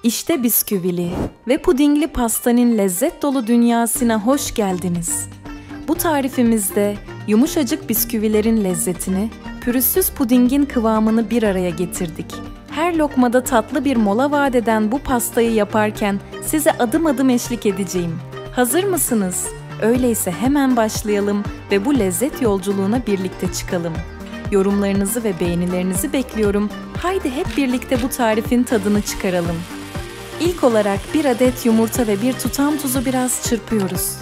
İşte bisküvili ve pudingli pastanın lezzet dolu dünyasına hoş geldiniz. Bu tarifimizde yumuşacık bisküvilerin lezzetini, pürüzsüz pudingin kıvamını bir araya getirdik. Her lokmada tatlı bir mola vaat eden bu pastayı yaparken size adım adım eşlik edeceğim. Hazır mısınız? Öyleyse hemen başlayalım ve bu lezzet yolculuğuna birlikte çıkalım. Yorumlarınızı ve beğenilerinizi bekliyorum. Haydi hep birlikte bu tarifin tadını çıkaralım. İlk olarak 1 adet yumurta ve 1 tutam tuzu biraz çırpıyoruz.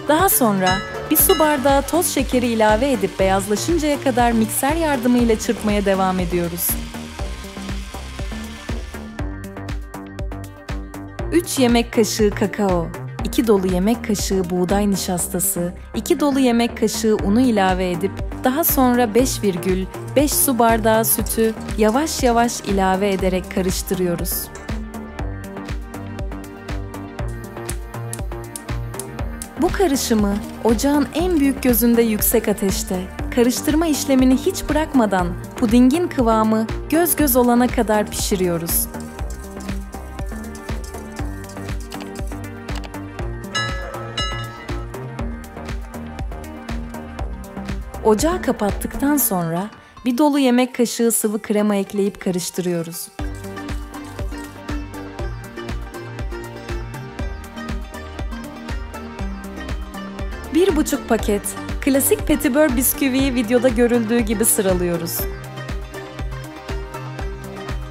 Daha sonra bir su bardağı toz şekeri ilave edip beyazlaşıncaya kadar mikser yardımıyla çırpmaya devam ediyoruz. 3 yemek kaşığı kakao, 2 dolu yemek kaşığı buğday nişastası, 2 dolu yemek kaşığı unu ilave edip daha sonra 5,5 su bardağı sütü yavaş yavaş ilave ederek karıştırıyoruz. Bu karışımı ocağın en büyük gözünde yüksek ateşte, karıştırma işlemini hiç bırakmadan pudingin kıvamı göz göz olana kadar pişiriyoruz. Ocağı kapattıktan sonra bir dolu yemek kaşığı sıvı krema ekleyip karıştırıyoruz. Bir buçuk paket klasik petibör bisküviyi videoda görüldüğü gibi sıralıyoruz.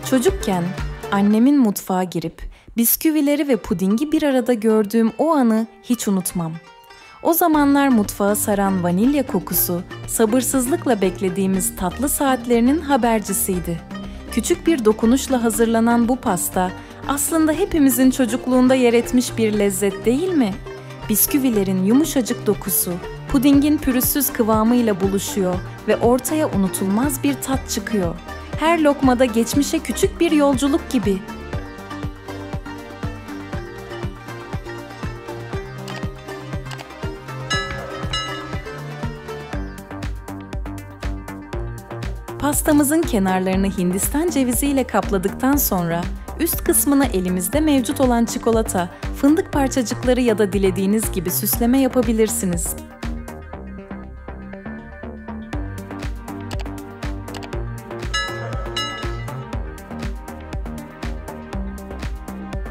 Çocukken annemin mutfağa girip bisküvileri ve pudingi bir arada gördüğüm o anı hiç unutmam. O zamanlar mutfağı saran vanilya kokusu, sabırsızlıkla beklediğimiz tatlı saatlerinin habercisiydi. Küçük bir dokunuşla hazırlanan bu pasta, aslında hepimizin çocukluğunda yer etmiş bir lezzet değil mi? Bisküvilerin yumuşacık dokusu, pudingin pürüzsüz kıvamıyla buluşuyor ve ortaya unutulmaz bir tat çıkıyor. Her lokmada geçmişe küçük bir yolculuk gibi. Pastamızın kenarlarını Hindistan cevizi ile kapladıktan sonra üst kısmına elimizde mevcut olan çikolata, fındık parçacıkları ya da dilediğiniz gibi süsleme yapabilirsiniz.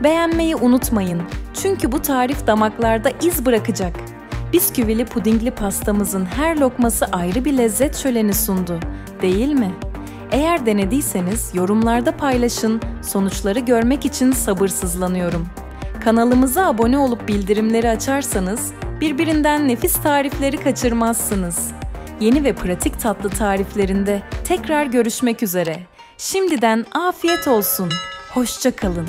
Beğenmeyi unutmayın. Çünkü bu tarif damaklarda iz bırakacak. Bisküvili pudingli pastamızın her lokması ayrı bir lezzet şöleni sundu, değil mi? Eğer denediyseniz yorumlarda paylaşın, sonuçları görmek için sabırsızlanıyorum. Kanalımıza abone olup bildirimleri açarsanız birbirinden nefis tarifleri kaçırmazsınız. Yeni ve pratik tatlı tariflerinde tekrar görüşmek üzere. Şimdiden afiyet olsun. Hoşça kalın.